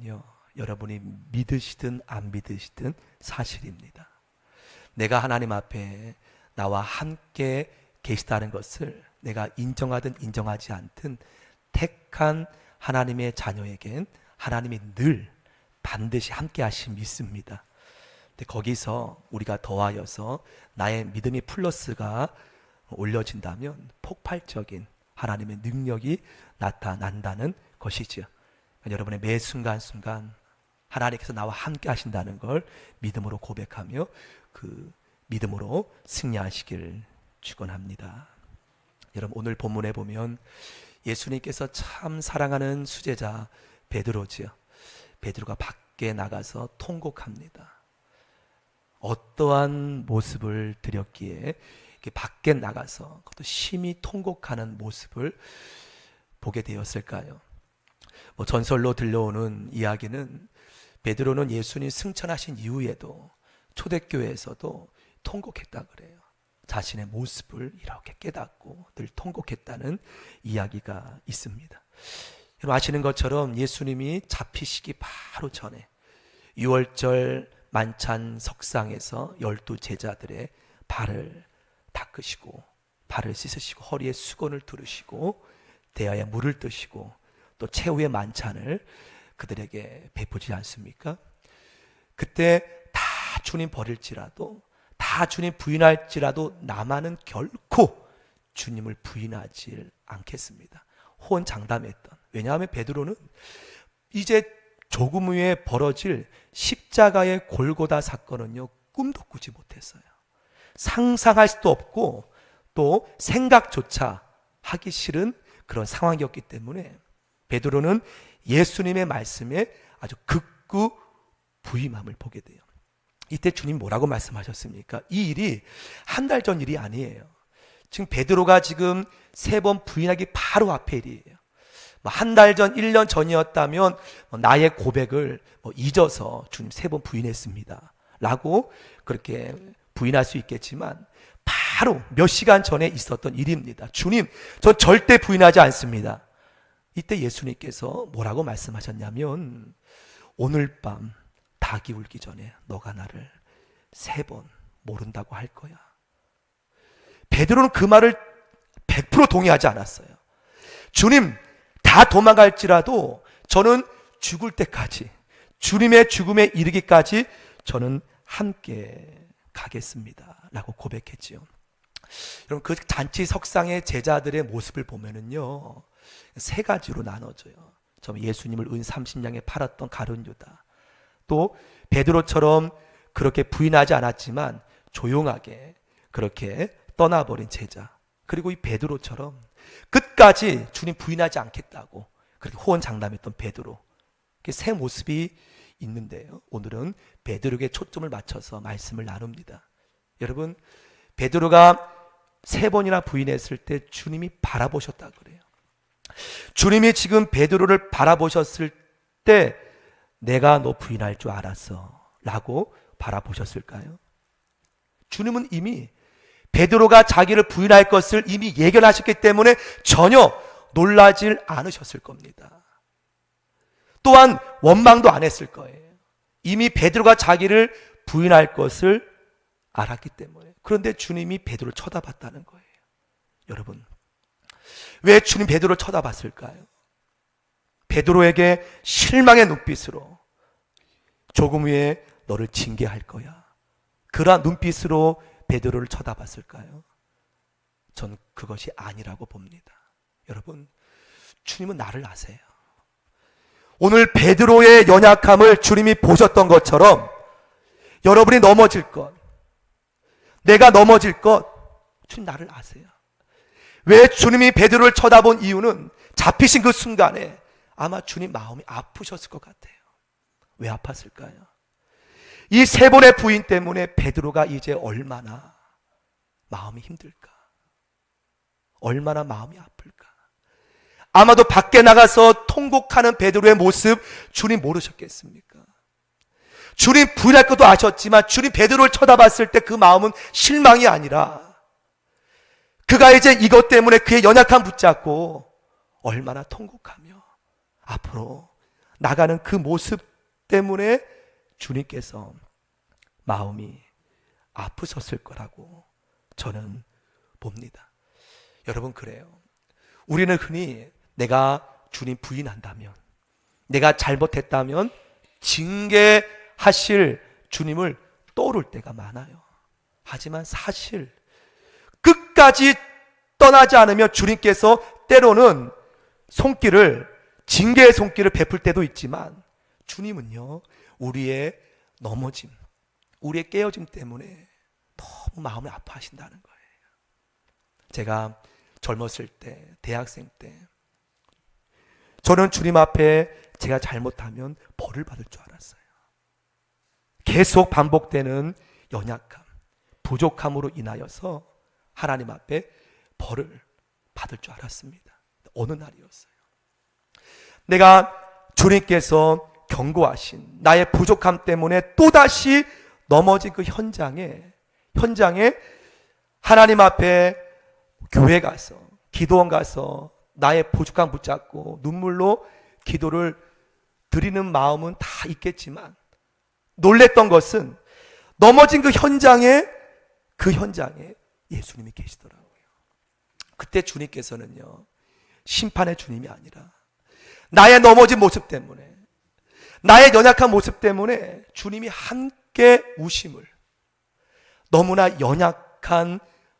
것은요, 여러분이 믿으시든 안 믿으시든 사실입니다. 내가 하나님 앞에 나와 함께 계시다는 것을 내가 인정하든 인정하지 않든 택한 하나님의 자녀에겐 하나님이 늘 반드시 함께 하심 믿습니다. 근데 거기서 우리가 더하여서 나의 믿음이 플러스가 올려진다면 폭발적인 하나님의 능력이 나타난다는 것이죠. 여러분의 매 순간순간 하나님께서 나와 함께 하신다는 걸 믿음으로 고백하며 그 믿음으로 승리하시길 축원합니다. 여러분, 오늘 본문에 보면 예수님께서 참 사랑하는 수제자 베드로지요. 베드로가 밖에 나가서 통곡합니다. 어떠한 모습을 드렸기에 밖에 나가서 그것도 심히 통곡하는 모습을 보게 되었을까요? 전설로 들려오는 이야기는 베드로는 예수님 승천하신 이후에도 초대교회에서도 통곡했다 그래요. 자신의 모습을 이렇게 깨닫고 늘 통곡했다는 이야기가 있습니다. 여러분 아시는 것처럼 예수님이 잡히시기 바로 전에 6월절 만찬 석상에서 12 제자들의 발을 닦으시고 발을 씻으시고 허리에 수건을 두르시고 대야에 물을 뜨시고 또 최후의 만찬을 그들에게 베푸지 않습니까? 그때 다 주님 버릴지라도 다 주님 부인할지라도 나만은 결코 주님을 부인하지 않겠습니다. 호언장담했던. 왜냐하면 베드로는 이제 조금 후에 벌어질 십자가의 골고다 사건은요, 꿈도 꾸지 못했어요. 상상할 수도 없고 또 생각조차 하기 싫은 그런 상황이었기 때문에 베드로는 예수님의 말씀에 아주 극구 부임함을 보게 돼요. 이때 주님 뭐라고 말씀하셨습니까? 이 일이 한 달 전 일이 아니에요. 지금 베드로가 지금 3번 부인하기 바로 앞에 일이에요. 한 달 전, 1년 전이었다면 나의 고백을 잊어서 주님 3번 부인했습니다 라고 그렇게 부인할 수 있겠지만 바로 몇 시간 전에 있었던 일입니다. 주님, 전 절대 부인하지 않습니다. 이때 예수님께서 뭐라고 말씀하셨냐면 오늘 밤 닭이 울기 전에 너가 나를 3번 모른다고 할 거야. 베드로는 그 말을 100% 동의하지 않았어요. 주님, 다 도망갈지라도 저는 죽을 때까지, 주님의 죽음에 이르기까지 저는 함께 가겠습니다 라고 고백했지요. 여러분, 그 잔치 석상의 제자들의 모습을 보면은요 3가지로 나눠져요. 처음 예수님을 은 30냥에 팔았던 가룟 유다, 또 베드로처럼 그렇게 부인하지 않았지만 조용하게 그렇게 떠나버린 제자, 그리고 이 베드로처럼 끝까지 주님 부인하지 않겠다고 그렇게 호언장담했던 베드로. 이렇게 3 모습이 있는데요, 오늘은 베드로에게 초점을 맞춰서 말씀을 나눕니다. 여러분, 베드로가 3번이나 부인했을 때 주님이 바라보셨다 그래요. 주님이 지금 베드로를 바라보셨을 때 내가 너 부인할 줄 알았어 라고 바라보셨을까요? 주님은 이미 베드로가 자기를 부인할 것을 이미 예견하셨기 때문에 전혀 놀라질 않으셨을 겁니다. 또한 원망도 안 했을 거예요. 이미 베드로가 자기를 부인할 것을 알았기 때문에. 그런데 주님이 베드로를 쳐다봤다는 거예요. 여러분, 왜 주님 베드로를 쳐다봤을까요? 베드로에게 실망의 눈빛으로 조금 후에 너를 징계할 거야, 그러한 눈빛으로 베드로를 쳐다봤을까요? 전 그것이 아니라고 봅니다. 여러분, 주님은 나를 아세요. 오늘 베드로의 연약함을 주님이 보셨던 것처럼 여러분이 넘어질 것, 내가 넘어질 것, 주님 나를 아세요. 왜 주님이 베드로를 쳐다본 이유는 잡히신 그 순간에 아마 주님 마음이 아프셨을 것 같아요. 왜 아팠을까요? 이 3번의 부인 때문에 베드로가 이제 얼마나 마음이 힘들까, 얼마나 마음이 아플까. 아마도 밖에 나가서 통곡하는 베드로의 모습 주님 모르셨겠습니까? 주님 부인할 것도 아셨지만 주님 베드로를 쳐다봤을 때 그 마음은 실망이 아니라 그가 이제 이것 때문에 그의 연약함 붙잡고 얼마나 통곡하며 앞으로 나가는 그 모습 때문에 주님께서 마음이 아프셨을 거라고 저는 봅니다. 여러분, 그래요. 우리는 흔히 내가 주님 부인한다면, 내가 잘못했다면 징계하실 주님을 떠오를 때가 많아요. 하지만 사실 끝까지 떠나지 않으면 주님께서 때로는 징계의 손길을 베풀 때도 있지만, 주님은요, 우리의 넘어짐, 우리의 깨어짐 때문에 너무 마음을 아파하신다는 거예요. 제가 젊었을 때, 대학생 때, 저는 주님 앞에 제가 잘못하면 벌을 받을 줄 알았어요. 계속 반복되는 연약함, 부족함으로 인하여서 하나님 앞에 벌을 받을 줄 알았습니다. 어느 날이었어요. 내가 주님께서 경고하신 나의 부족함 때문에 또다시 넘어진 그 현장에 하나님 앞에 교회 가서, 기도원 가서 나의 부족함 붙잡고 눈물로 기도를 드리는 마음은 다 있겠지만, 놀랬던 것은 넘어진 그 현장에 예수님이 계시더라고요. 그때 주님께서는요, 심판의 주님이 아니라 나의 넘어진 모습 때문에, 나의 연약한 모습 때문에 주님이 함께 우심을, 너무나 연약한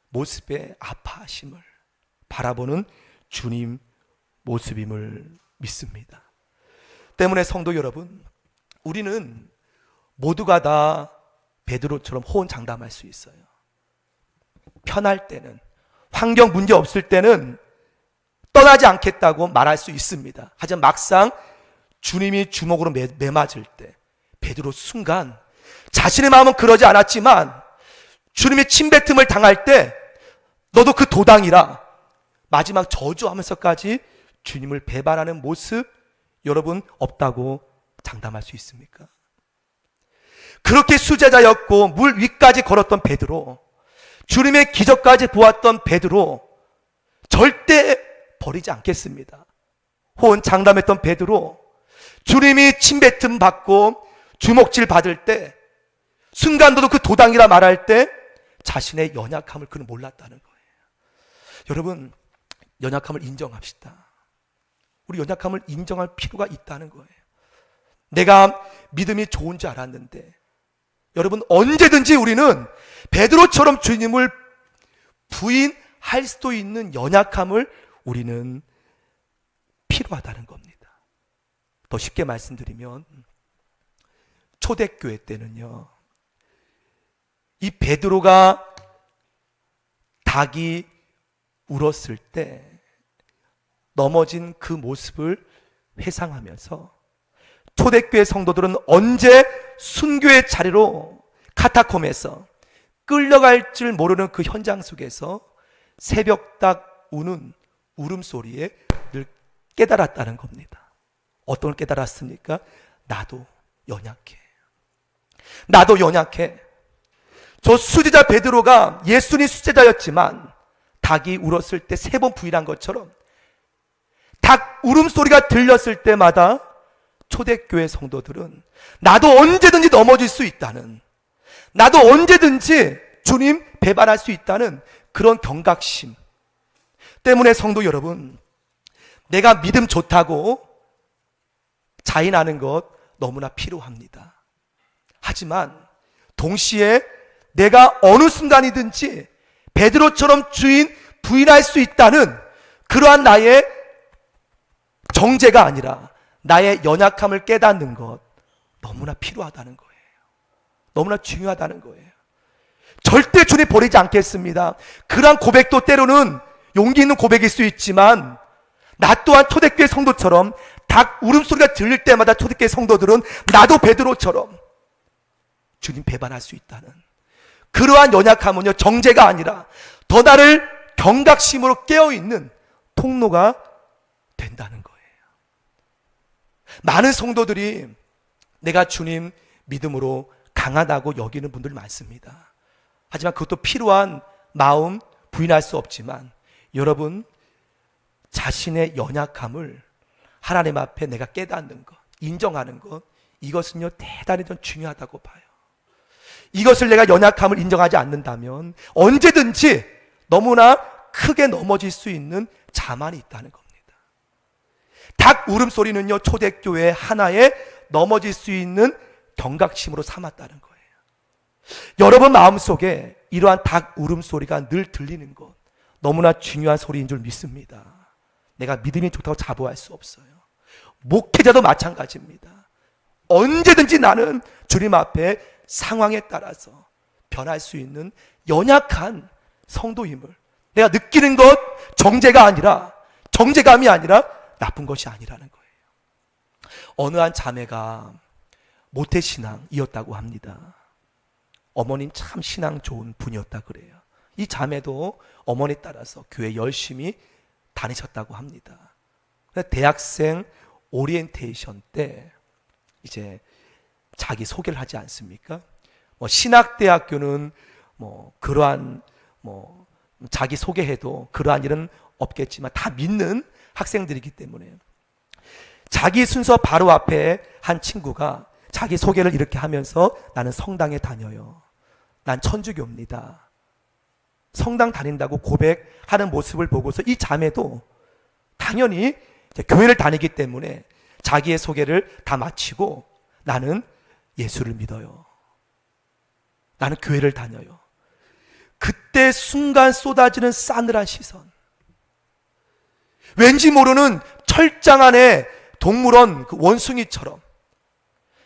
모습에 아파하심을 바라보는 주님 모습임을 믿습니다. 때문에 성도 여러분, 우리는 모두가 다 베드로처럼 호언장담할 수 있어요. 편할 때는, 환경 문제 없을 때는 떠나지 않겠다고 말할 수 있습니다. 하지만 막상 주님이 주먹으로 매맞을 때, 베드로 순간 자신의 마음은 그러지 않았지만 주님의 침뱉음을 당할 때 너도 그 도당이라 마지막 저주하면서까지 주님을 배반하는 모습, 여러분 없다고 장담할 수 있습니까? 그렇게 수제자였고 물 위까지 걸었던 베드로, 주님의 기적까지 보았던 베드로 절대 버리지 않겠습니다. 호언 장담했던 베드로, 주님이 침뱉음 받고 주먹질 받을 때 순간 너도 그 도당이라 말할 때 자신의 연약함을 그는 몰랐다는 거예요. 여러분, 연약함을 인정합시다. 우리 연약함을 인정할 필요가 있다는 거예요. 내가 믿음이 좋은 줄 알았는데, 여러분, 언제든지 우리는 베드로처럼 주님을 부인할 수도 있는 연약함을 우리는 필요하다는 겁니다. 더 쉽게 말씀드리면, 초대교회 때는요, 이 베드로가 닭이 울었을 때 넘어진 그 모습을 회상하면서 초대교회 성도들은 언제 순교의 자리로 카타콤에서 끌려갈 줄 모르는 그 현장 속에서 새벽닭 우는 울음소리에 늘 깨달았다는 겁니다. 어떤 걸 깨달았습니까? 나도 연약해. 나도 연약해. 저 수제자 베드로가 예수님 수제자였지만 닭이 울었을 때 3번 부인한 것처럼 닭 울음소리가 들렸을 때마다 초대교회 성도들은 나도 언제든지 넘어질 수 있다는, 나도 언제든지 주님 배반할 수 있다는 그런 경각심 때문에, 성도 여러분, 내가 믿음 좋다고 자인하는 것 너무나 필요합니다. 하지만 동시에 내가 어느 순간이든지 베드로처럼 주인 부인할 수 있다는 그러한 나의 정죄가 아니라 나의 연약함을 깨닫는 것 너무나 필요하다는 거예요. 너무나 중요하다는 거예요. 절대 주님 버리지 않겠습니다. 그러한 고백도 때로는 용기 있는 고백일 수 있지만, 나 또한 초대교회 성도처럼 닭 울음소리가 들릴 때마다 초대교회 성도들은 나도 베드로처럼 주님 배반할 수 있다는 그러한 연약함은요, 정죄가 아니라 더 나를 경각심으로 깨어있는 통로가 된다는 거예요. 많은 성도들이 내가 주님 믿음으로 강하다고 여기는 분들이 많습니다. 하지만 그것도 필요한 마음 부인할 수 없지만, 여러분, 자신의 연약함을 하나님 앞에 내가 깨닫는 것, 인정하는 것, 이것은요 대단히 좀 중요하다고 봐요. 이것을 내가 연약함을 인정하지 않는다면 언제든지 너무나 크게 넘어질 수 있는 자만이 있다는 겁니다. 닭 울음소리는요 초대교회 하나의 넘어질 수 있는 경각심으로 삼았다는 거예요. 여러분 마음속에 이러한 닭 울음소리가 늘 들리는 것, 너무나 중요한 소리인 줄 믿습니다. 내가 믿음이 좋다고 자부할 수 없어요. 목회자도 마찬가지입니다. 언제든지 나는 주님 앞에 상황에 따라서 변할 수 있는 연약한 성도임을 내가 느끼는 것, 정죄감이 아니라 나쁜 것이 아니라는 거예요. 어느 한 자매가 모태신앙이었다고 합니다. 어머님 참 신앙 좋은 분이었다 그래요. 이 자매도 어머니 따라서 교회 열심히 다니셨다고 합니다. 대학생 오리엔테이션 때 이제 자기 소개를 하지 않습니까? 신학대학교는 그러한 자기 소개해도 그러한 일은 없겠지만 다 믿는 학생들이기 때문에 자기 순서 바로 앞에 한 친구가 자기 소개를 이렇게 하면서 나는 성당에 다녀요. 난 천주교입니다. 성당 다닌다고 고백하는 모습을 보고서 이 자매도 당연히 교회를 다니기 때문에 자기의 소개를 다 마치고 나는 예수를 믿어요. 나는 교회를 다녀요. 그때 순간 쏟아지는 싸늘한 시선. 왠지 모르는 철장 안에 동물원 그 원숭이처럼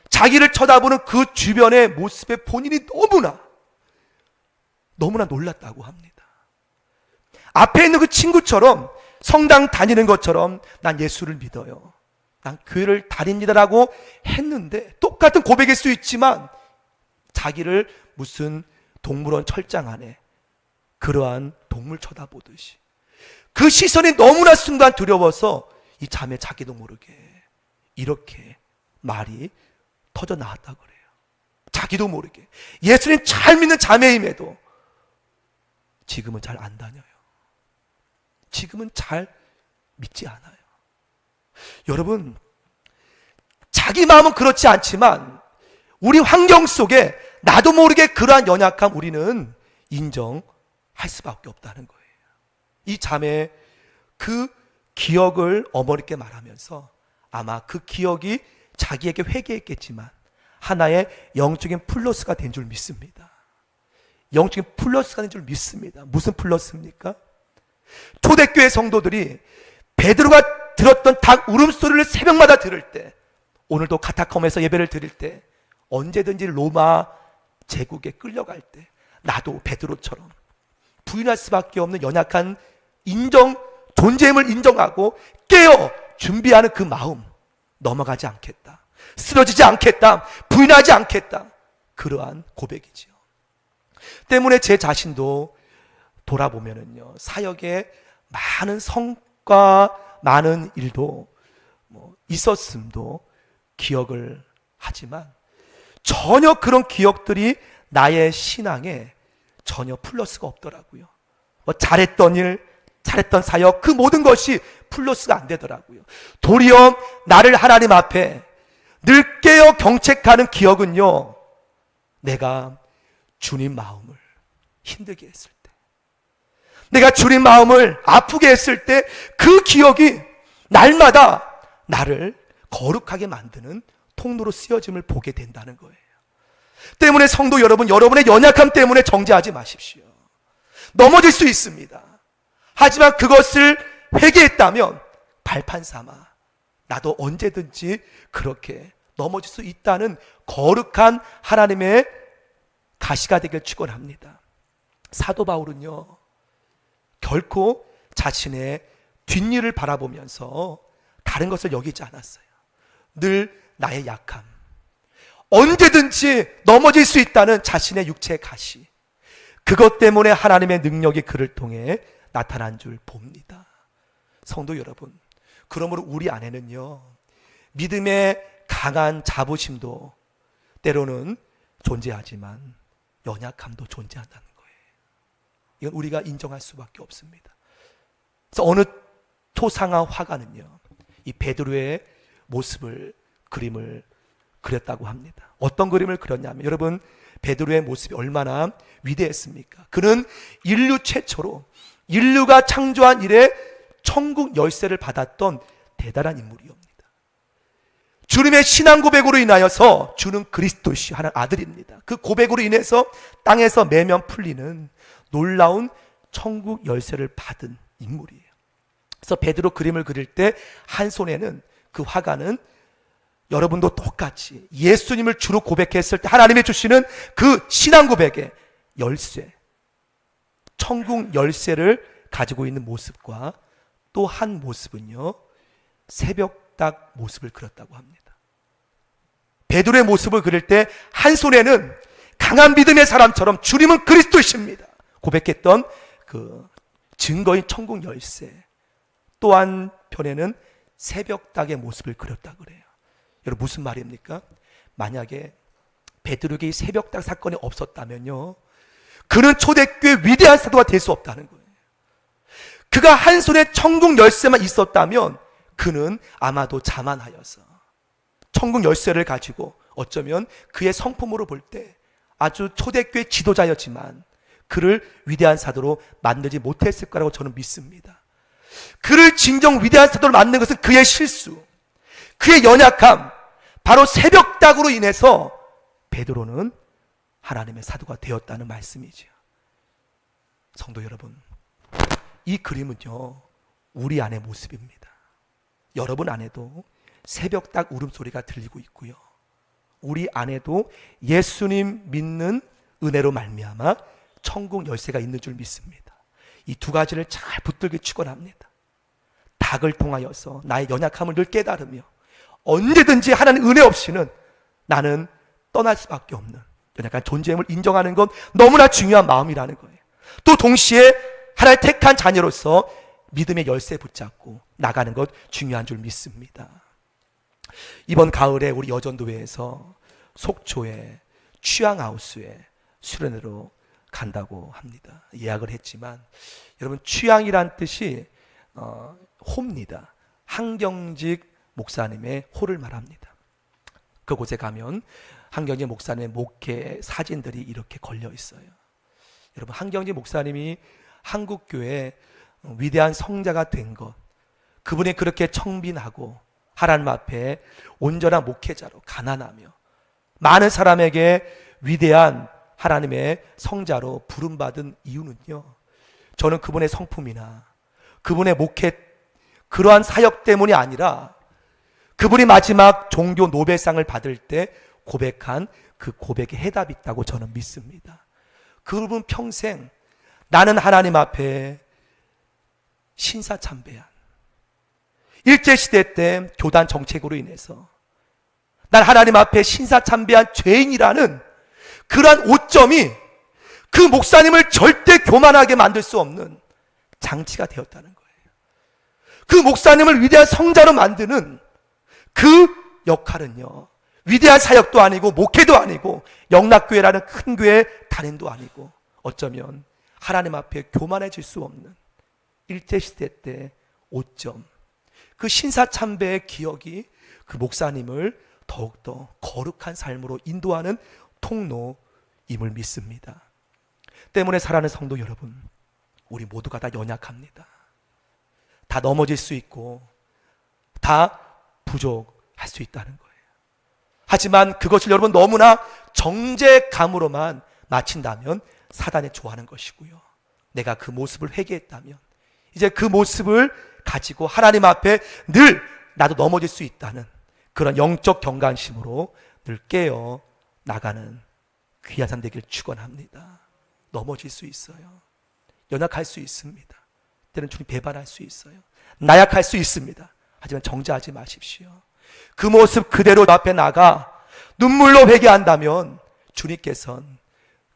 자기를 쳐다보는 그 주변의 모습에 본인이 너무나 놀랐다고 합니다. 앞에 있는 그 친구처럼 성당 다니는 것처럼 난 예수를 믿어요. 난 교회를 다닙니다라고 했는데 똑같은 고백일 수 있지만 자기를 무슨 동물원 철장 안에 그러한 동물 쳐다보듯이 그 시선이 너무나 순간 두려워서 이 자매 자기도 모르게 이렇게 말이 터져 나왔다고 그래요. 자기도 모르게 예수님 잘 믿는 자매임에도 지금은 잘 안 다녀요. 지금은 잘 믿지 않아요. 여러분, 자기 마음은 그렇지 않지만 우리 환경 속에 나도 모르게 그러한 연약함 우리는 인정할 수밖에 없다는 거예요. 이 자매의 그 기억을 어머니께 말하면서 아마 그 기억이 자기에게 회개했겠지만 하나의 영적인 플러스가 된 줄 믿습니다. 영적인 플러스가 된 줄 믿습니다. 무슨 플러스입니까? 초대교회 성도들이 베드로가 들었던 닭 울음소리를 새벽마다 들을 때, 오늘도 카타콤에서 예배를 드릴 때, 언제든지 로마 제국에 끌려갈 때 나도 베드로처럼 부인할 수밖에 없는 연약한 존재임을 인정하고 깨어 준비하는 그 마음, 넘어가지 않겠다, 쓰러지지 않겠다, 부인하지 않겠다, 그러한 고백이지요. 때문에 제 자신도 돌아보면은요, 사역에 많은 성과, 많은 일도 있었음도 기억을 하지만 전혀 그런 기억들이 나의 신앙에 전혀 플러스가 없더라고요. 잘했던 일, 잘했던 사역, 그 모든 것이 플러스가 안 되더라고요. 도리어 나를 하나님 앞에 늘 깨어 경책하는 기억은요, 내가 주님 마음을 힘들게 했을 때, 내가 주님 마음을 아프게 했을 때 그 기억이 날마다 나를 거룩하게 만드는 통로로 쓰여짐을 보게 된다는 거예요. 때문에 성도 여러분, 여러분의 연약함 때문에 정죄하지 마십시오. 넘어질 수 있습니다. 하지만 그것을 회개했다면 발판 삼아 나도 언제든지 그렇게 넘어질 수 있다는 거룩한 하나님의 가시가 되길 축원합니다. 사도 바울은요, 결코 자신의 뒷일을 바라보면서 다른 것을 여기지 않았어요. 늘 나의 약함, 언제든지 넘어질 수 있다는 자신의 육체의 가시, 그것 때문에 하나님의 능력이 그를 통해 나타난 줄 봅니다. 성도 여러분, 그러므로 우리 안에는요, 믿음의 강한 자부심도 때로는 존재하지만 연약함도 존재한다는 거예요. 이건 우리가 인정할 수밖에 없습니다. 그래서 어느 토상화 화가는요, 이 베드로의 모습을 그림을 그렸다고 합니다. 어떤 그림을 그렸냐면, 여러분, 베드로의 모습이 얼마나 위대했습니까? 그는 인류 최초로 인류가 창조한 이래 천국 열쇠를 받았던 대단한 인물이옵니다. 주님의 신앙 고백으로 인하여서 주는 그리스도시요 하나님 아들입니다. 그 고백으로 인해서 땅에서 매면 풀리는 놀라운 천국 열쇠를 받은 인물이에요. 그래서 베드로 그림을 그릴 때 한 손에는, 그 화가는 여러분도 똑같이 예수님을 주로 고백했을 때 하나님이 주시는 그 신앙 고백의 열쇠, 천국 열쇠를 가지고 있는 모습과 또 한 모습은요, 새벽닭 모습을 그렸다고 합니다. 베드로의 모습을 그릴 때 한 손에는 강한 믿음의 사람처럼 주님은 그리스도이십니다 고백했던 그 증거인 천국 열쇠, 또 한편에는 새벽닭의 모습을 그렸다 그래요. 여러분, 무슨 말입니까? 만약에 베드로에게 이 새벽닭 사건이 없었다면요, 그는 초대교회 위대한 사도가 될 수 없다는 거예요. 그가 한 손에 천국 열쇠만 있었다면 그는 아마도 자만하여서 천국 열쇠를 가지고 어쩌면 그의 성품으로 볼 때 아주 초대교회 지도자였지만 그를 위대한 사도로 만들지 못했을 거라고 저는 믿습니다. 그를 진정 위대한 사도로 만든 것은 그의 실수, 그의 연약함, 바로 새벽닭으로 인해서 베드로는 하나님의 사도가 되었다는 말씀이죠. 성도 여러분, 이 그림은요, 우리 안의 모습입니다. 여러분 안에도 새벽닭 울음소리가 들리고 있고요, 우리 안에도 예수님 믿는 은혜로 말미암아 천국 열쇠가 있는 줄 믿습니다. 이 두 가지를 잘 붙들게 축원합니다. 닭을 통하여서 나의 연약함을 늘 깨달으며 언제든지 하나님 은혜 없이는 나는 떠날 수밖에 없는 연약한 존재임을 인정하는 건 너무나 중요한 마음이라는 거예요. 또 동시에 하나님의 택한 자녀로서 믿음의 열쇠 붙잡고 나가는 것 중요한 줄 믿습니다. 이번 가을에 우리 여전도회에서 속초에 취향하우스에 수련회로 간다고 합니다. 예약을 했지만, 여러분, 취향이란 뜻이 호입니다. 한경직 목사님의 호를 말합니다. 그곳에 가면 한경직 목사님의 목회 사진들이 이렇게 걸려 있어요. 여러분, 한경직 목사님이 한국교회 위대한 성자가 된 것, 그분이 그렇게 청빈하고 하나님 앞에 온전한 목회자로 가난하며 많은 사람에게 위대한 하나님의 성자로 부름받은 이유는요, 저는 그분의 성품이나 그분의 목회, 그러한 사역 때문이 아니라 그분이 마지막 종교 노벨상을 받을 때 고백한 그 고백에 해답이 있다고 저는 믿습니다. 그분 평생 나는 하나님 앞에 신사참배한, 일제시대 때 교단 정책으로 인해서 난 하나님 앞에 신사참배한 죄인이라는 그러한 오점이 그 목사님을 절대 교만하게 만들 수 없는 장치가 되었다는 거예요. 그 목사님을 위대한 성자로 만드는 그 역할은요, 위대한 사역도 아니고 목회도 아니고 영락교회라는 큰 교회 단임도 아니고 어쩌면 하나님 앞에 교만해질 수 없는 일제시대 때 오점, 그 신사참배의 기억이 그 목사님을 더욱더 거룩한 삶으로 인도하는 통로임을 믿습니다. 때문에 사랑하는 성도 여러분, 우리 모두가 다 연약합니다. 다 넘어질 수 있고 다 부족할 수 있다는 거예요. 하지만 그것을 여러분 너무나 정죄감으로만 마친다면 사단이 좋아하는 것이고요, 내가 그 모습을 회개했다면 이제 그 모습을 가지고 하나님 앞에 늘 나도 넘어질 수 있다는 그런 영적 경각심으로 늘 깨어 나가는 귀한 삶 되길 축원합니다. 넘어질 수 있어요. 연약할 수 있습니다. 때는 주님 배반할 수 있어요. 나약할 수 있습니다. 하지만 정죄하지 마십시오. 그 모습 그대로 앞에 나가 눈물로 회개한다면 주님께서는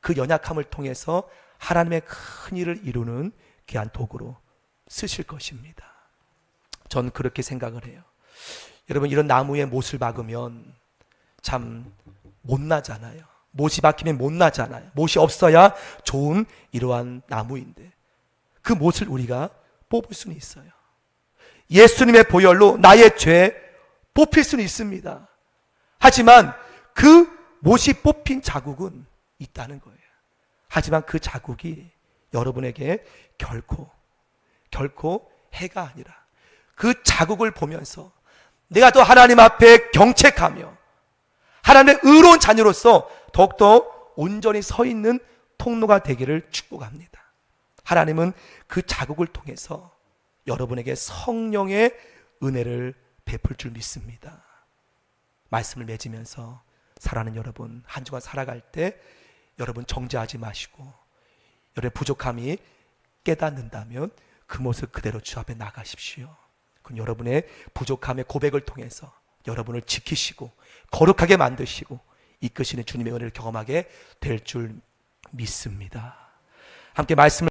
그 연약함을 통해서 하나님의 큰 일을 이루는 귀한 도구로 쓰실 것입니다. 전 그렇게 생각을 해요. 여러분, 이런 나무에 못을 박으면 참 못나잖아요. 못이 박히면 못나잖아요. 못이 없어야 좋은 이러한 나무인데 그 못을 우리가 뽑을 수는 있어요. 예수님의 보혈로 나의 죄 뽑힐 수는 있습니다. 하지만 그 못이 뽑힌 자국은 있다는 거예요. 하지만 그 자국이 여러분에게 결코 해가 아니라 그 자국을 보면서 내가 더 하나님 앞에 경책하며 하나님의 의로운 자녀로서 더욱더 온전히 서 있는 통로가 되기를 축복합니다. 하나님은 그 자국을 통해서 여러분에게 성령의 은혜를 베풀 줄 믿습니다. 말씀을 맺으면서 사랑하는 여러분, 한 주간 살아갈 때 여러분 정죄하지 마시고 여러분의 부족함이 깨닫는다면 그 모습 그대로 주 앞에 나가십시오. 그럼 여러분의 부족함의 고백을 통해서 여러분을 지키시고 거룩하게 만드시고 이끄시는 주님의 은혜를 경험하게 될 줄 믿습니다. 함께 말씀을